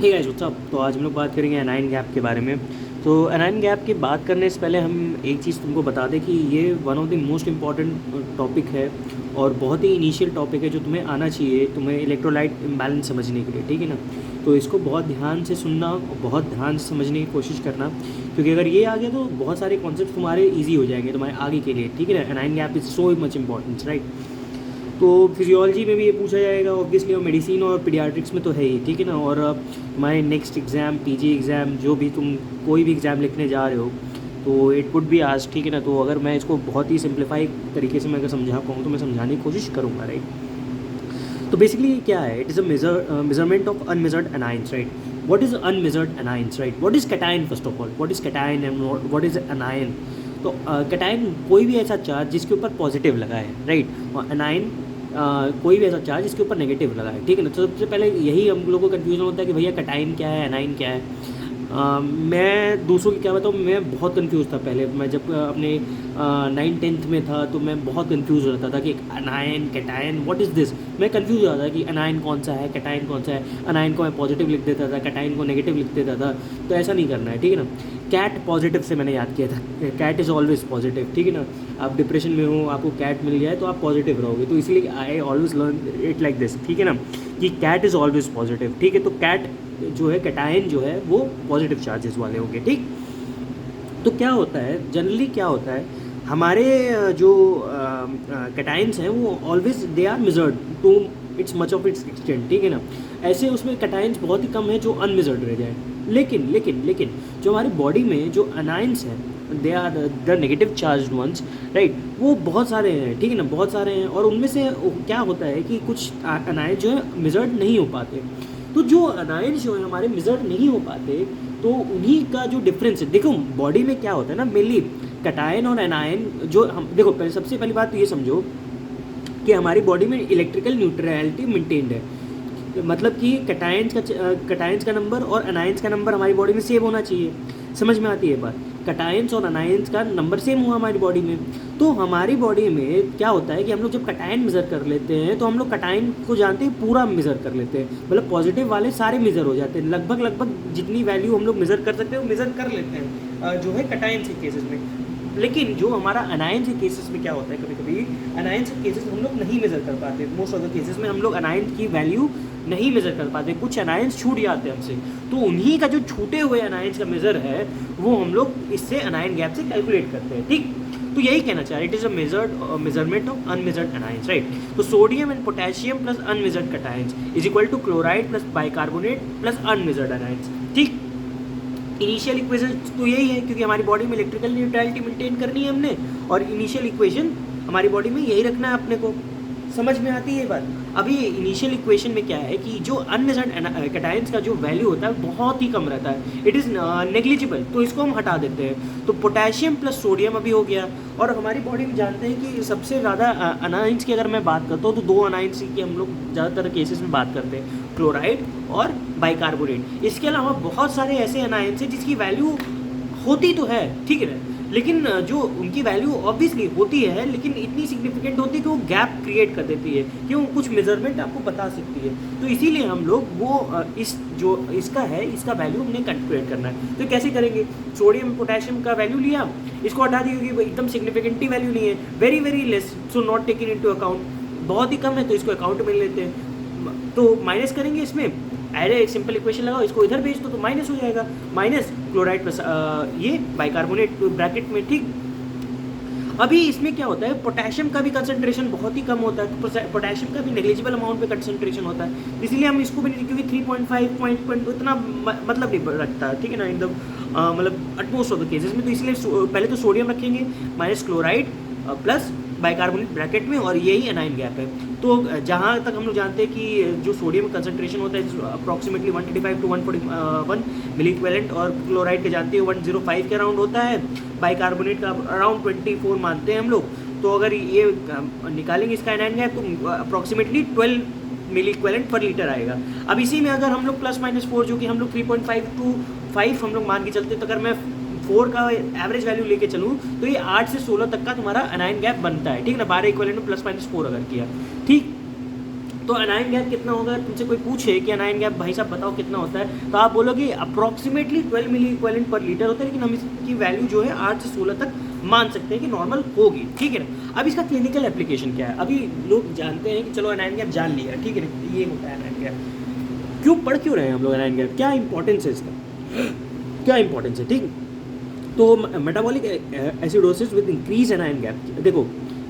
Hey guys what's up. तो आज हम लोग बात करेंगे एनाइन गैप के बारे में। तो एनाइन गैप की बात करने से पहले हम एक चीज़ तुमको बता दें कि ये one of the most important topic है और बहुत ही इनिशियल टॉपिक है जो तुम्हें आना चाहिए, तुम्हें इलेक्ट्रोलाइट इम्बैलेंस समझने के लिए, ठीक है ना। तो इसको बहुत ध्यान से सुनना और बहुत ध्यान से समझने की कोशिश करना, क्योंकि अगर ये आ गया तो बहुत सारे कॉन्सेप्ट तुम्हारे ईजी हो जाएंगे तुम्हारे आगे के लिए, ठीक है ना। Anion gap is so much important, right. तो फिजियोलॉजी में भी ये पूछा जाएगा ऑब्वियसली, और मेडिसिन और पीडियाट्रिक्स में तो है ही, ठीक है ना। और तुम्हारे नेक्स्ट एग्ज़ाम, पीजी एग्ज़ाम, जो भी तुम कोई भी एग्ज़ाम लिखने जा रहे हो तो इट वुड बी आज, ठीक है ना। तो अगर मैं इसको बहुत ही सिंप्लीफाई तरीके से मैं अगर समझा पाऊँ तो मैं समझाने की कोशिश करूँगा, राइट। तो बेसिकली क्या है, it is a measurement of unmeasured anions, right. What is unmeasured anions, right. What is cation, first of all what is cation and what is A9. तो कैटाइन कोई भी ऐसा चार्ज जिसके ऊपर पॉजिटिव लगा है, राइट। और एनाइन कोई भी ऐसा चार्ज जिसके ऊपर नेगेटिव लगा है, ठीक है ना। तो सबसे पहले यही हम लोगों को कन्फ्यूजन होता है कि भैया कैटाइन क्या है, एनाइन क्या है। मैं दूसरों की क्या बताऊँ, मैं बहुत कंफ्यूज था पहले। मैं जब अपने 9th-10th में था तो मैं बहुत कंफ्यूज रहता था कि A9, cation, what is this. मैं कंफ्यूज रहता था कि एनाइन कौन सा है, कैटाइन कौन सा है। एनाइन को मैं पॉजिटिव लिख देता था, कैटाइन को नेगेटिव लिख देता था। तो ऐसा नहीं करना है, ठीक है ना। कैट पॉजिटिव से मैंने याद किया था, कैट इज़ ऑलवेज पॉजिटिव, ठीक है ना। आप डिप्रेशन में हो, आपको कैट मिल जाए तो आप पॉजिटिव रहोगे, तो इसलिए I always learn it like this, ठीक है ना, कि कैट इज़ ऑलवेज पॉजिटिव, ठीक है। तो कैट जो है, कैटाइन जो है वो पॉजिटिव चार्जेस वाले होंगे, ठीक। तो क्या होता है जनरली, क्या होता है हमारे जो कैटाइंस हैं वो always they are measured to its much of its extent, ठीक है ना। ऐसे उसमें कैटाइंस बहुत ही कम है जो अनमेजर्ड रह जाए। लेकिन लेकिन लेकिन जो हमारी बॉडी में जो अनाइंस हैं, they are the negative charge ones, right, वो बहुत सारे हैं, ठीक है ना, बहुत सारे हैं। और उनमें से क्या होता है कि कुछ अनाइंस जो है मेजर्ड नहीं हो पाते। तो जो अनाइंस जो है हमारे मेजर्ड नहीं हो पाते, तो उन्हीं का जो डिफरेंस है, देखो बॉडी में क्या होता है ना, मेनली कैटायन और एनायन जो हम देखो, पहले सबसे पहली बात तो ये समझो कि हमारी बॉडी में इलेक्ट्रिकल न्यूट्रलिटी मेंटेन्ड है। मतलब कि कैटायंस का नंबर और अनायंस का नंबर हमारी बॉडी में सेम होना चाहिए। समझ में आती है बात। कैटायंस और अनायंस का नंबर सेम हुआ हमारी बॉडी में, तो हमारी बॉडी में क्या होता है कि हम लोग जब कैटायन मेज़र कर लेते हैं तो हम लोग कैटायन को जानते हैं पूरा मेज़र कर लेते हैं, मतलब पॉजिटिव वाले सारे मेज़र हो जाते हैं, लगभग लगभग जितनी वैल्यू हम लोग मेज़र कर सकते हैं वो मेज़र कर लेते हैं जो है कैटायन के केसेस में। लेकिन जो हमारा अनायन के केसेस में क्या होता है, कभी कभी अनायन के केसेस हम लोग नहीं मेज़र कर पाते। मोस्ट ऑफ द केसेस में हम लोग अनायन की वैल्यू नहीं मेज़र कर पाते, कुछ अनायंस छूट जाते हैं हमसे। तो उन्हीं का जो छूटे हुए अनायंस का मेज़र है वो हम लोग इससे अनायन गैप से कैलकुलेट करते हैं, ठीक। तो यही कहना चाह रहे, it is a measurement of unmeasured anions, right. तो sodium and potassium plus unmeasured cations is equal to chloride plus bicarbonate plus unmeasured anions, ठीक। इनिशियल इक्वेशन तो यही है, क्योंकि हमारी बॉडी में इलेक्ट्रिकल न्यूट्रलिटी मेंटेन करनी है हमने, और इनिशियल इक्वेशन हमारी बॉडी में यही रखना है अपने को। समझ में आती है ये बात। अभी इनिशियल इक्वेशन में क्या है कि जो अनमेजर्ड कैटायंस का जो वैल्यू होता है बहुत ही कम रहता है, इट इज़ नेग्लिजिबल, तो इसको हम हटा देते हैं। तो पोटेशियम प्लस सोडियम अभी हो गया। और हमारी बॉडी में जानते हैं कि सबसे ज़्यादा अनाइंस की अगर मैं बात करता हूँ तो दो अनाइंस की हम लोग ज़्यादातर केसेस में बात करते हैं, क्लोराइड और बाइकार्बोनेट। इसके अलावा बहुत सारे ऐसे अनाइंस हैं जिसकी वैल्यू होती तो है, ठीक है ना, लेकिन जो उनकी वैल्यू ऑब्वियसली होती है लेकिन इतनी सिग्निफिकेंट होती है कि वो गैप क्रिएट कर देती है, कि वो कुछ मेजरमेंट आपको बता सकती है। तो इसीलिए हम लोग वो इस जो इसका है इसका वैल्यू हमने कैलकुलेट करना है। तो कैसे करेंगे, सोडियम पोटेशियम का वैल्यू लिया, इसको हटा दिया क्योंकि एकदम सिग्निफिकेंट वैल्यू नहीं है, very very less, so not taken into account, बहुत ही कम है तो इसको अकाउंट में लेते हैं। तो माइनस करेंगे इसमें, अरे एक सिंपल इक्वेशन लगाओ, इसको इधर भेज दो तो माइनस हो जाएगा, माइनस क्लोराइड प्लस ये बाइकार्बोनेट ब्रैकेट में, ठीक। अभी इसमें क्या होता है, पोटेशियम का भी कंसंट्रेशन बहुत ही कम होता है, तो पोटेशियम का भी नेग्लिजिबल अमाउंट पे कंसंट्रेशन होता है, इसीलिए हम इसको भी नहीं, क्योंकि 3.5 पॉइंट इतना मतलब नहीं रखता है, ठीक है ना, एकदम मतलब एटमोस्ट ऑफ द केसेस में। तो इसलिए पहले तो सोडियम रखेंगे minus chloride plus bicarbonate bracket में, और यही एनाइन गैप है। तो जहाँ तक हम लोग जानते हैं कि जो सोडियम कंसंट्रेशन होता है अप्रॉक्सीमेटली 135 टू 141 मिली इक्विवेलेंट, और क्लोराइड के जानते हैं 105 के अराउंड होता है, बाइकार्बोनेट का अराउंड 24 मानते हैं हम लोग। तो अगर ये निकालेंगे इसका एनाइन गैप तो अप्रॉक्सीमेटली 12 मिली इक्विवेलेंट पर लीटर आएगा। अब इसी में अगर हम लोग प्लस माइनस 4 जो कि हम लोग 3.5 टू 5 हम लोग मान के चलते, तो अगर मैं 4 का एवरेज वैल्यू लेके चलूँ तो ये 8 से 16 तक का तुम्हारा अनाइन गैप बनता है, ठीक है ना, 12 इक्विवेलेंट में प्लस माइनस 4 अगर किया, ठीक। तो अनायन गैप कितना होगा, तुमसे कोई पूछे कि अनायन गैप भाई साहब बताओ कितना होता है, तो आप बोलोगे अप्रॉक्सीमेटली 12 मिली इक्विवेलेंट पर लीटर होता है, लेकिन हम इसकी वैल्यू जो है 8 से 16 तक मान सकते हैं कि नॉर्मल होगी, ठीक है ना। अब इसका क्लिनिकल एप्लीकेशन क्या है, अभी लोग जानते हैं कि चलो अनायन गैप जान लिया, ठीक है ना, ये होता है अनायन गैप। क्यों पढ़ क्यों रहे हैं हम लोग अनायन गैप, क्या इंपॉर्टेंस है इसका, क्या इंपॉर्टेंस है, ठीक। तो metabolic acidosis with increase अनायन gap, देखो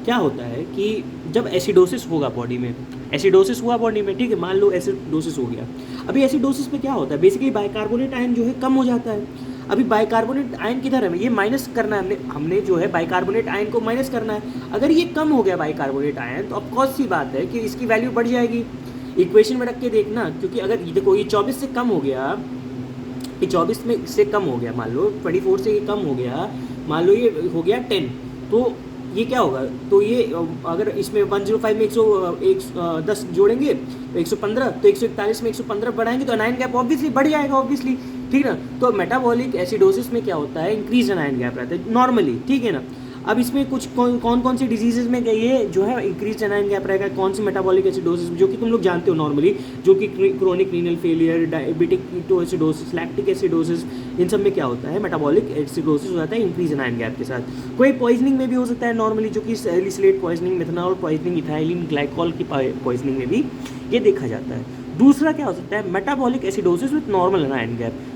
क्या होता है कि जब एसिडोसिस होगा बॉडी में, एसिडोसिस हुआ बॉडी में, ठीक है, मान लो एसिडोसिस हो गया। अभी एसिडोसिस में क्या होता है, बेसिकली बाइकार्बोनेट आयन जो है कम हो जाता है। अभी बाइकार्बोनेट आयन किधर है, ये माइनस करना है हमने जो है बाइकार्बोनेट आयन को माइनस करना है। अगर ये कम हो गया बाइकार्बोनेट आयन, तो ऑफकोर्स सी बात है कि इसकी वैल्यू बढ़ जाएगी। इक्वेशन में रख के देखना, क्योंकि अगर देखो ये 24 से कम हो गया, ये 24 में से कम हो गया, मान लो 24 से ये कम हो गया, मान लो ये हो गया 10, तो ये क्या होगा, तो ये अगर इसमें 105 में 110 जोड़ेंगे तो 115, तो 141 में 115 बढ़ाएंगे तो अनायन गैप ऑब्वियसली बढ़ जाएगा, ऑब्वियसली, ठीक ना। तो मेटाबॉलिक एसिडोसिस में क्या होता है, इंक्रीज अनायन गैप रहता है नॉर्मली, ठीक है ना। अब इसमें कुछ कौन सी डिजीजेज में ये जो है इंक्रीज अनायन गैप रहेगा, कौन सी मेटाबॉलिक एसिडोसिस, जो कि तुम लोग जानते हो नॉर्मली, जो कि chronic renal failure, diabetic ketoacidosis, lactic acidosis, इन सब में क्या होता है मेटाबॉलिक एसिडोसिस हो जाता है इंक्रीज अनायन गैप के साथ। कोई पॉइजनिंग में भी हो सकता है नॉर्मली, जो कि salicylate poisoning, methanol poisoning, ethylene glycol की पॉइजनिंग में भी ये देखा जाता है। दूसरा क्या हो सकता है, metabolic acidosis with normal अनायन gap.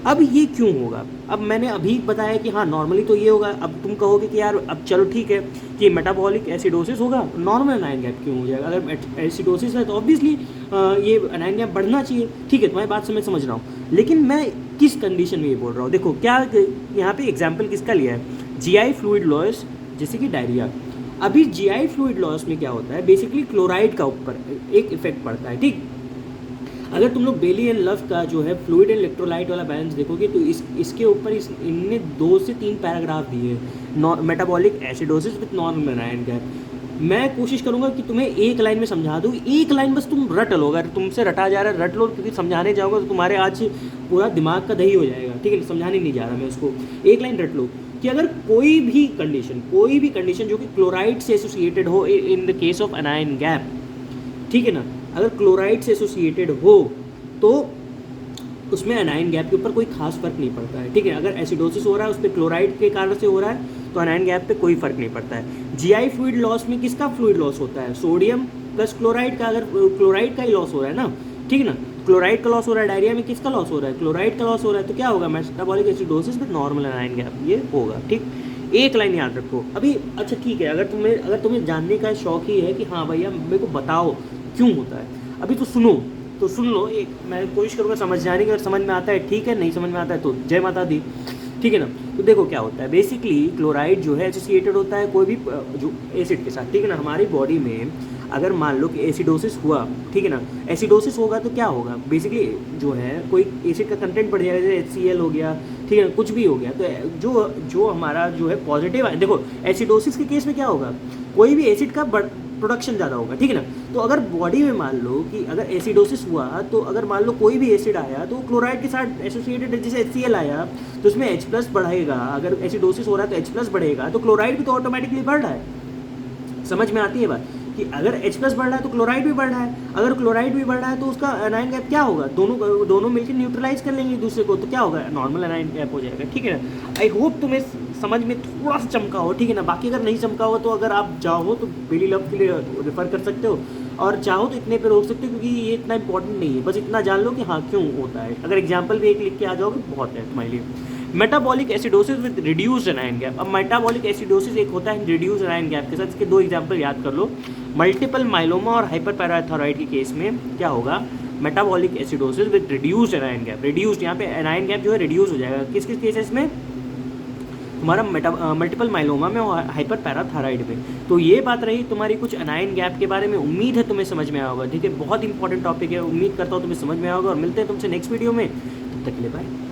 अब ये क्यों होगा, अब मैंने अभी बताया कि हाँ नॉर्मली तो ये होगा, अब तुम कहोगे कि यार अब चलो ठीक है कि मेटाबॉलिक एसिडोसिस होगा, नॉर्मल अनायन गैप क्यों हो जाएगा, अगर एसिडोसिस है तो ऑब्वियसली ये अनायन गैप बढ़ना चाहिए, ठीक है, तुम्हारी बात से मैं समझ रहा हूँ, लेकिन मैं किस कंडीशन में ये बोल रहा हूँ, देखो क्या यहाँ पे एग्जाम्पल किसका लिया है, जीआई फ्लूइड लॉस, जैसे कि डायरिया। अभी जीआई फ्लूइड लॉस में क्या होता है, बेसिकली क्लोराइड का ऊपर एक इफेक्ट पड़ता है, ठीक। अगर तुम लोग बेली एंड लव का जो है फ्लूइड एंड इलेक्ट्रोलाइट वाला बैलेंस देखोगे तो इसके ऊपर इनने 2 से 3 पैराग्राफ दिए हैं, metabolic acidosis with normal अनायन gap. मैं कोशिश करूंगा कि तुम्हें एक लाइन में समझा दूँ, एक लाइन बस तुम रट लो, अगर तुमसे रटा जा रहा है रट लो, क्योंकि समझाने जाओगे तो तुम्हारे आज पूरा दिमाग का दही हो जाएगा, ठीक है, समझाने नहीं जा रहा मैं उसको, एक लाइन रट लो कि अगर कोई भी कंडीशन जो कि क्लोराइड से एसोसिएटेड हो in the case of अनायन gap, ठीक है ना, अगर क्लोराइड से एसोसिएटेड हो तो उसमें अनायन गैप के ऊपर कोई खास फर्क नहीं पड़ता है, ठीक है। अगर एसिडोसिस हो रहा है उस पर क्लोराइड के कारण से हो रहा है तो अनायन गैप पे कोई फर्क नहीं पड़ता है। जीआई फ्लूइड लॉस में किसका फ्लूइड लॉस होता है, सोडियम प्लस क्लोराइड का, अगर क्लोराइड का ही लॉस हो रहा है ना, ठीक है ना, क्लोराइड का लॉस हो रहा है, डायरिया में किसका लॉस हो रहा है, क्लोराइड का लॉस हो रहा है, तो क्या होगा, metabolic acidosis with normal अनायन gap, ये होगा, ठीक। एक लाइन याद रखो अभी, अच्छा ठीक है, अगर तुम्हें जानने का शौक ही है कि हाँ भैया मेरे को बताओ क्यों होता है, अभी तो सुन लो, एक मैं कोशिश करूँगा समझ जाने की, अगर समझ में आता है ठीक है, नहीं समझ में आता है तो जय माता दी, ठीक है ना। तो देखो क्या होता है, बेसिकली क्लोराइड जो है एसोसिएटेड होता है कोई भी जो एसिड के साथ, ठीक है ना। हमारी बॉडी में अगर मान लो कि एसिडोसिस हुआ, ठीक है ना, एसिडोसिस होगा तो क्या होगा, बेसिकली जो है कोई एसिड का कंटेंट बढ़ जाएगा, जैसे HCl हो गया, ठीक है ना, कुछ भी हो गया, तो जो हमारा जो है पॉजिटिव है, देखो एसिडोसिस के केस में क्या होगा, कोई भी एसिड का प्रोडक्शन ज़्यादा होगा, ठीक है ना। तो अगर बॉडी में मान लो कि अगर एसिडोसिस हुआ, तो अगर मान लो कोई भी एसिड आया तो क्लोराइड के साथ एसोसिएटेड, जैसे HCl आया तो उसमें H+ बढ़ाएगा, अगर एसिडोसिस हो रहा है तो H+ बढ़ेगा, तो क्लोराइड भी तो ऑटोमेटिकली बढ़ रहा है, समझ में आती है बात कि अगर H+ बढ़ रहा है तो क्लोराइड भी बढ़ रहा है, अगर क्लोराइड भी बढ़ रहा है तो उसका अनायन गैप क्या होगा, दोनों मिलकर न्यूट्रलाइज कर लेंगे एक दूसरे को, तो क्या होगा, नॉर्मल अनायन गैप हो जाएगा, ठीक है ना। आई होप तुम्हें समझ में थोड़ा सा चमका हो, ठीक है ना। बाकी अगर नहीं चमका हो तो अगर आप चाहो तो बेली लव के लिए रेफर कर सकते हो, और चाहो तो इतने पे रोक सकते हो, क्योंकि ये इतना इंपॉर्टेंट नहीं है, बस इतना जान लो कि हाँ क्यों होता है। अगर एग्जाम्पल भी एक लिख के आ जाओगे बहुत है तुम्हारे लिए। Metabolic acidosis with reduced अनायन gap. अब मेटाबॉलिक एसिडोसिस एक होता है रिड्यूस्ड अनायन गैप के साथ, इसके 2 एग्जाम्पल याद कर लो। मल्टीपल माइलोमा और हाइपरपैराथायरॉइड के केस में क्या होगा, metabolic acidosis with reduced अनायन gap. Reduced यहाँ पे अनायन गैप जो है रिड्यूस हो जाएगा, किस किस केसेस में, तुम्हारा मल्टीपल माइलोमा में और हाइपरपैराथायरॉइड में। तो ये बात रही तुम्हारी कुछ अनायन गैप के बारे में, उम्मीद है तुम्हें समझ में आया होगा, ठीक है। बहुत इंपॉर्टेंट टॉपिक है, उम्मीद करता हूँ तुम्हें समझ में आया होगा, और मिलते हैं तुमसे नेक्स्ट वीडियो में, तब तक के लिए बाय।